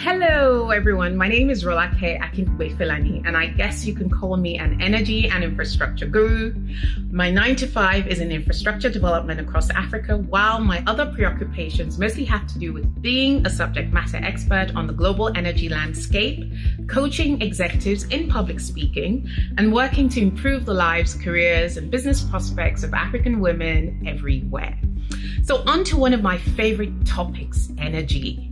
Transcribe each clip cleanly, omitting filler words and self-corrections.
Hello everyone, my name is Rolake Akinkugbe, and I guess you can call me an energy and infrastructure guru. My 9 to 5 is in infrastructure development across Africa, while my other preoccupations mostly have to do with being a subject matter expert on the global energy landscape, coaching executives in public speaking, and working to improve the lives, careers, and business prospects of African women everywhere. So on to one of my favorite topics, energy.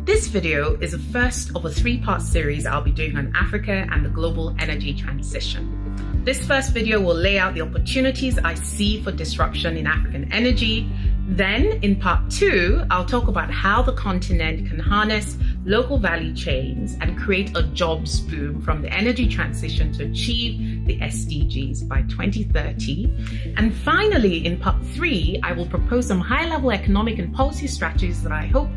This video is the first of a 3-part series I'll be doing on Africa and the global energy transition. This first video will lay out the opportunities I see for disruption in African energy. Then, in part 2, I'll talk about how the continent can harness local value chains and create a jobs boom from the energy transition to achieve the SDGs by 2030. And finally, in part 3, I will propose some high-level economic and policy strategies that I hope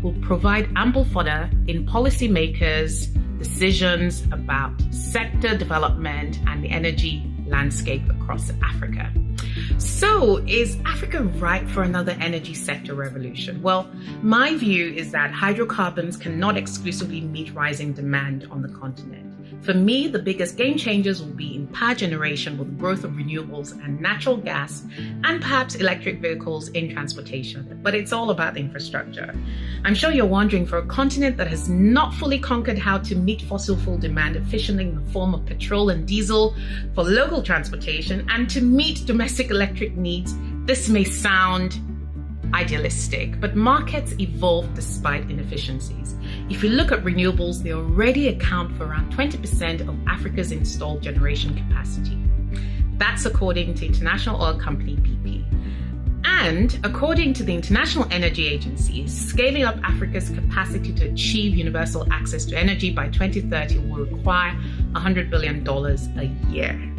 will provide ample fodder in policymakers' decisions about sector development and the energy landscape across Africa. So, is Africa ripe for another energy sector revolution? Well, my view is that hydrocarbons cannot exclusively meet rising demand on the continent. For me, the biggest game changers will be in power generation with the growth of renewables and natural gas, and perhaps electric vehicles in transportation. But it's all about infrastructure. I'm sure you're wondering, for a continent that has not fully conquered how to meet fossil fuel demand efficiently in the form of petrol and diesel for local transportation and to meet domestic electric needs, this may sound idealistic, but markets evolve despite inefficiencies. If you look at renewables, they already account for around 20% of Africa's installed generation capacity. That's according to international oil company BP. And according to the International Energy Agency, scaling up Africa's capacity to achieve universal access to energy by 2030 will require $100 billion a year,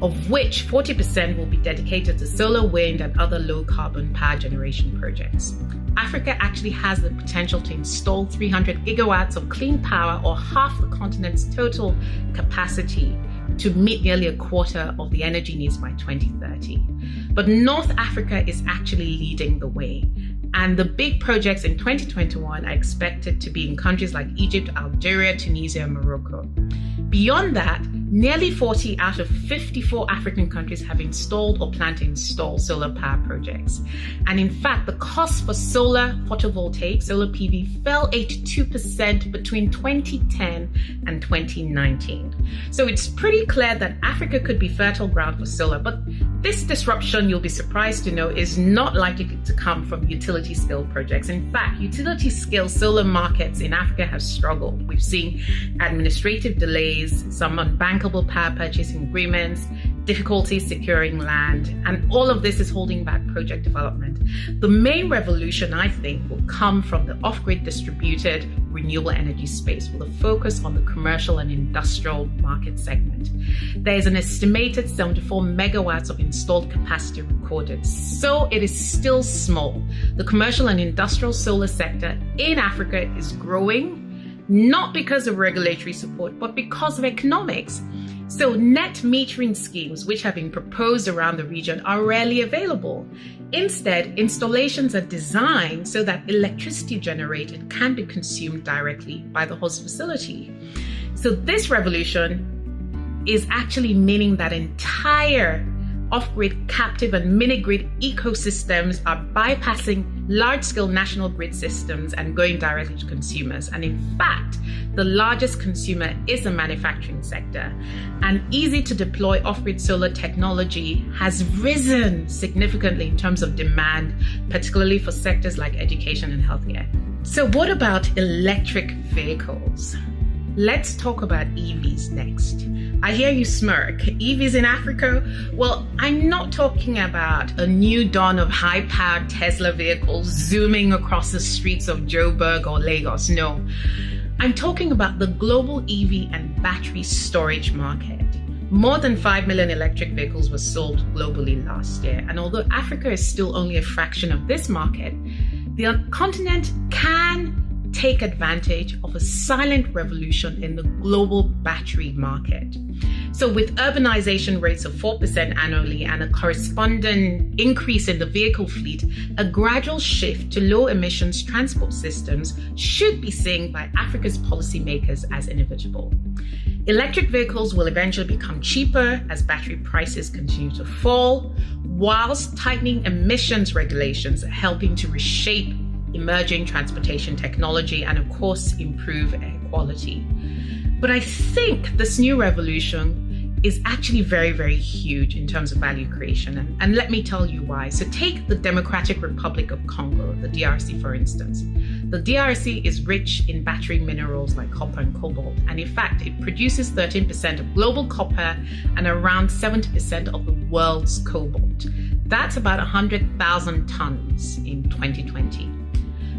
of which 40% will be dedicated to solar, wind, and other low-carbon power generation projects. Africa actually has the potential to install 300 gigawatts of clean power, or half the continent's total capacity, to meet nearly a quarter of the energy needs by 2030. But North Africa is actually leading the way. And the big projects in 2021 are expected to be in countries like Egypt, Algeria, Tunisia, and Morocco. Beyond that, nearly 40 out of 54 African countries have installed or plan to install solar power projects. And in fact, the cost for solar photovoltaic, solar PV, fell 82% between 2010 and 2019. So it's pretty clear that Africa could be fertile ground for solar, but this disruption, you'll be surprised to know, is not likely to come from utility-scale projects. In fact, utility-scale solar markets in Africa have struggled. We've seen administrative delays, some unbankable power purchasing agreements, difficulties securing land, and all of this is holding back project development. The main revolution, I think, will come from the off-grid distributed renewable energy space, with a focus on the commercial and industrial market segment. There is an estimated 74 megawatts of installed capacity recorded, so it is still small. The commercial and industrial solar sector in Africa is growing, not because of regulatory support, but because of economics. So net metering schemes, which have been proposed around the region, are rarely available. Instead, installations are designed so that electricity generated can be consumed directly by the host facility. So this revolution is actually meaning that entire off-grid, captive, and mini-grid ecosystems are bypassing large-scale national grid systems and going directly to consumers. And in fact, the largest consumer is the manufacturing sector. And easy-to-deploy off-grid solar technology has risen significantly in terms of demand, particularly for sectors like education and healthcare. So what about electric vehicles? Let's talk about EVs next. I hear you smirk. EVs in Africa? Well, I'm not talking about a new dawn of high-powered Tesla vehicles zooming across the streets of Joburg or Lagos. No, I'm talking about the global EV and battery storage market. More than 5 million electric vehicles were sold globally last year. And although Africa is still only a fraction of this market, the continent can take advantage of a silent revolution in the global battery market. So with urbanization rates of 4% annually and a corresponding increase in the vehicle fleet, a gradual shift to low emissions transport systems should be seen by Africa's policymakers as inevitable. Electric vehicles will eventually become cheaper as battery prices continue to fall, whilst tightening emissions regulations are helping to reshape emerging transportation technology and, of course, improve air quality. But I think this new revolution is actually very, very huge in terms of value creation. And let me tell you why. So take the Democratic Republic of Congo, the DRC, for instance. The DRC is rich in battery minerals like copper and cobalt. And in fact, it produces 13% of global copper and around 70% of the world's cobalt. That's about 100,000 tons in 2020.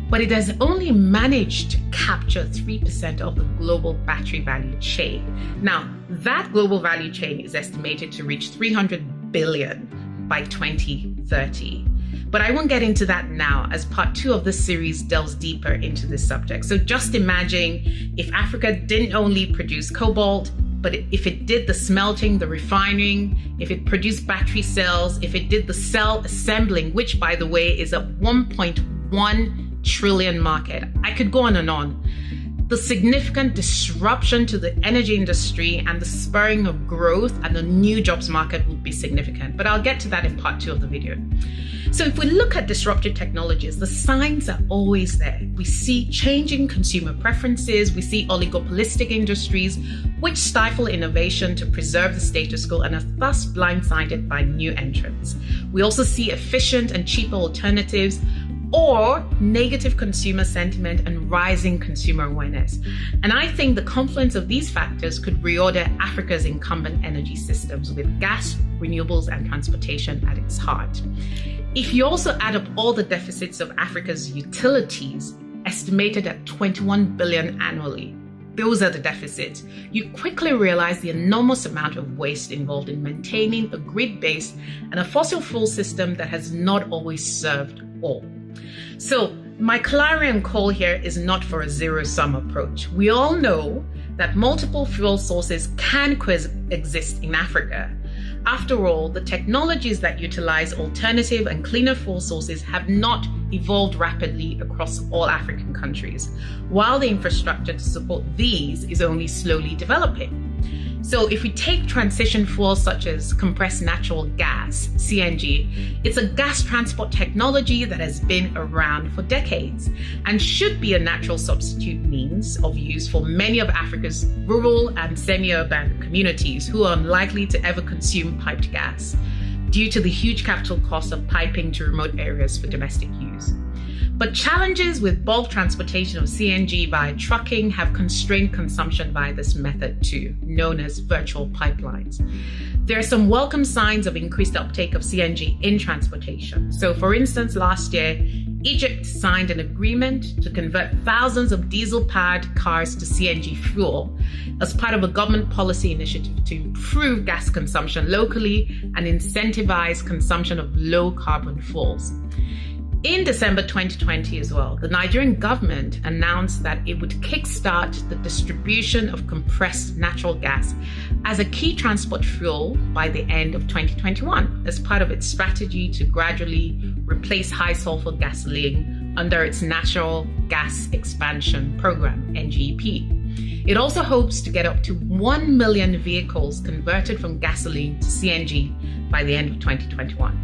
But it has only managed to capture 3% of the global battery value chain. Now, that global value chain is estimated to reach 300 billion by 2030. But I won't get into that now, as part 2 of this series delves deeper into this subject. So just imagine if Africa didn't only produce cobalt, but if it did the smelting, the refining, if it produced battery cells, if it did the cell assembling, which, by the way, is a 1.1 trillion market. I could go on and on. The significant disruption to the energy industry and the spurring of growth and the new jobs market would be significant. But I'll get to that in part 2 of the video. So if we look at disruptive technologies, the signs are always there. We see changing consumer preferences. We see oligopolistic industries which stifle innovation to preserve the status quo and are thus blindsided by new entrants. We also see efficient and cheaper alternatives, or negative consumer sentiment and rising consumer awareness. And I think the confluence of these factors could reorder Africa's incumbent energy systems with gas, renewables, and transportation at its heart. If you also add up all the deficits of Africa's utilities, estimated at 21 billion annually, those are the deficits, you quickly realize the enormous amount of waste involved in maintaining a grid-based and a fossil fuel system that has not always served all. So my clarion call here is not for a zero-sum approach. We all know that multiple fuel sources can coexist in Africa. After all, the technologies that utilize alternative and cleaner fuel sources have not evolved rapidly across all African countries, while the infrastructure to support these is only slowly developing. So if we take transition fuels such as compressed natural gas, CNG, it's a gas transport technology that has been around for decades and should be a natural substitute means of use for many of Africa's rural and semi-urban communities who are unlikely to ever consume piped gas due to the huge capital cost of piping to remote areas for domestic use. But challenges with bulk transportation of CNG via trucking have constrained consumption via this method too, known as virtual pipelines. There are some welcome signs of increased uptake of CNG in transportation. So for instance, last year, Egypt signed an agreement to convert thousands of diesel-powered cars to CNG fuel as part of a government policy initiative to improve gas consumption locally and incentivize consumption of low-carbon fuels. In December 2020 as well, the Nigerian government announced that it would kickstart the distribution of compressed natural gas as a key transport fuel by the end of 2021 as part of its strategy to gradually replace high sulfur gasoline under its Natural Gas Expansion Program, NGEP. It also hopes to get up to 1 million vehicles converted from gasoline to CNG by the end of 2021.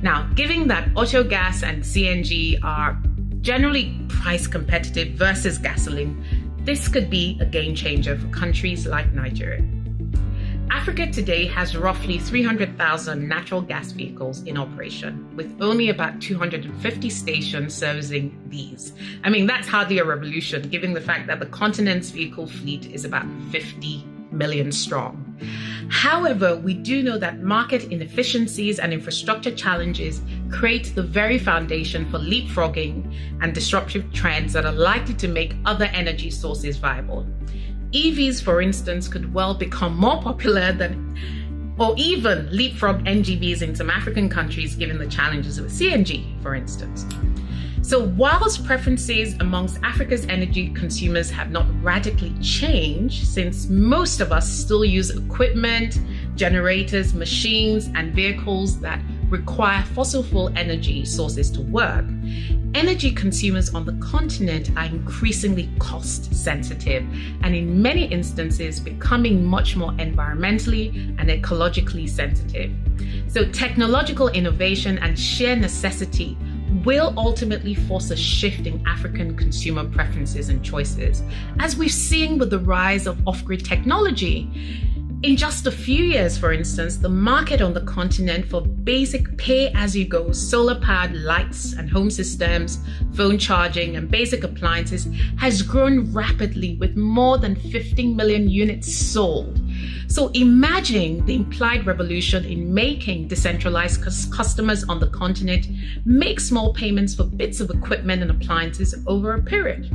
Now, given that auto gas and CNG are generally price competitive versus gasoline, this could be a game changer for countries like Nigeria. Africa today has roughly 300,000 natural gas vehicles in operation, with only about 250 stations servicing these. I mean, that's hardly a revolution, given the fact that the continent's vehicle fleet is about 50 million strong. However, we do know that market inefficiencies and infrastructure challenges create the very foundation for leapfrogging and disruptive trends that are likely to make other energy sources viable. EVs, for instance, could well become more popular than, or even leapfrog NGVs in some African countries, given the challenges of CNG, for instance. So whilst preferences amongst Africa's energy consumers have not radically changed, since most of us still use equipment, generators, machines, and vehicles that require fossil fuel energy sources to work, energy consumers on the continent are increasingly cost sensitive and in many instances becoming much more environmentally and ecologically sensitive. So technological innovation and sheer necessity will ultimately force a shift in African consumer preferences and choices, as we've seen with the rise of off-grid technology. In just a few years, for instance, the market on the continent for basic pay-as-you-go solar-powered lights and home systems, phone charging, and basic appliances has grown rapidly, with more than 15 million units sold. So imagine the implied revolution in making decentralized customers on the continent make small payments for bits of equipment and appliances over a period.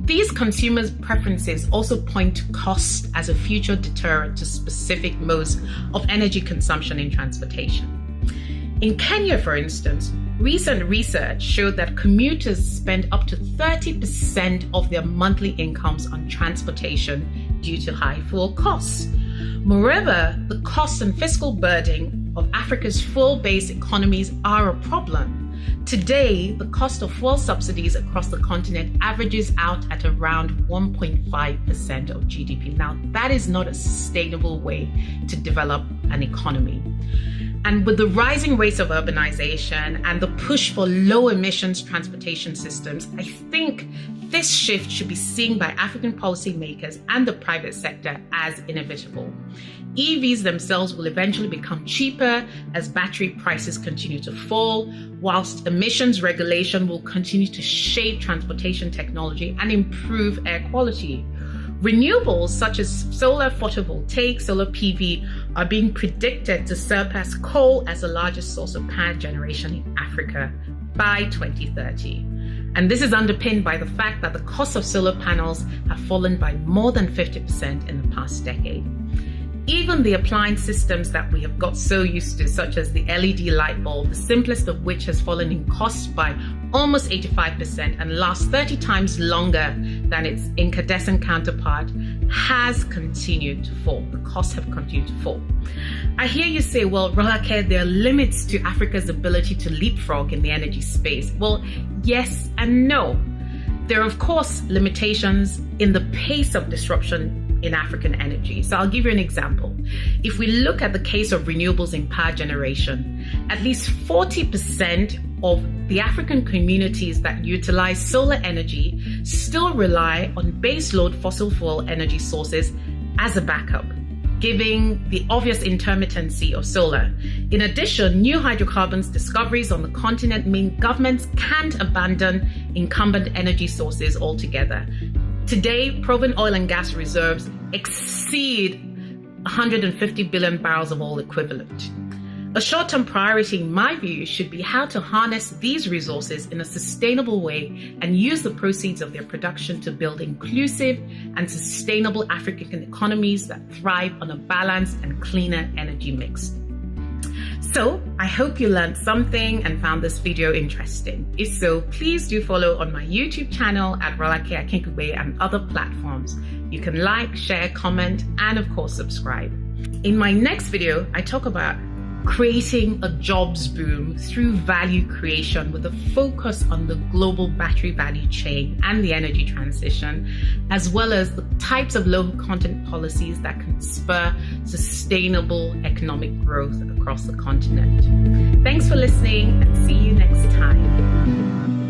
These consumers' preferences also point to cost as a future deterrent to specific modes of energy consumption in transportation. In Kenya, for instance, recent research showed that commuters spend up to 30% of their monthly incomes on transportation due to high fuel costs. Moreover, the cost and fiscal burden of Africa's fuel-based economies are a problem. Today, the cost of fuel subsidies across the continent averages out at around 1.5% of GDP. Now, that is not a sustainable way to develop an economy. And with the rising rates of urbanization and the push for low emissions transportation systems, I think this shift should be seen by African policymakers and the private sector as inevitable. EVs themselves will eventually become cheaper as battery prices continue to fall, whilst emissions regulation will continue to shape transportation technology and improve air quality. Renewables such as solar photovoltaic, solar PV are being predicted to surpass coal as the largest source of power generation in Africa by 2030. And this is underpinned by the fact that the cost of solar panels have fallen by more than 50% in the past decade. Even the appliance systems that we have got so used to, such as the LED light bulb, the simplest of which has fallen in cost by almost 85% and lasts 30 times longer than its incandescent counterpart, has continued to fall. The costs have continued to fall. I hear you say, well, Rolake, there are limits to Africa's ability to leapfrog in the energy space. Well, yes and no. There are, of course, limitations in the pace of disruption in African energy. So I'll give you an example. If we look at the case of renewables in power generation, at least 40% of the African communities that utilize solar energy still rely on baseload fossil fuel energy sources as a backup, giving the obvious intermittency of solar. In addition, new hydrocarbons discoveries on the continent mean governments can't abandon incumbent energy sources altogether. Today, proven oil and gas reserves exceed 150 billion barrels of oil equivalent. A short-term priority, in my view, should be how to harness these resources in a sustainable way and use the proceeds of their production to build inclusive and sustainable African economies that thrive on a balanced and cleaner energy mix. So I hope you learned something and found this video interesting. If so, please do follow on my YouTube channel at Rolake Akinkugbe and other platforms. You can like, share, comment, and of course, subscribe. In my next video, I talk about creating a jobs boom through value creation with a focus on the global battery value chain and the energy transition, as well as the types of local content policies that can spur sustainable economic growth across the continent. Thanks for listening and see you next time.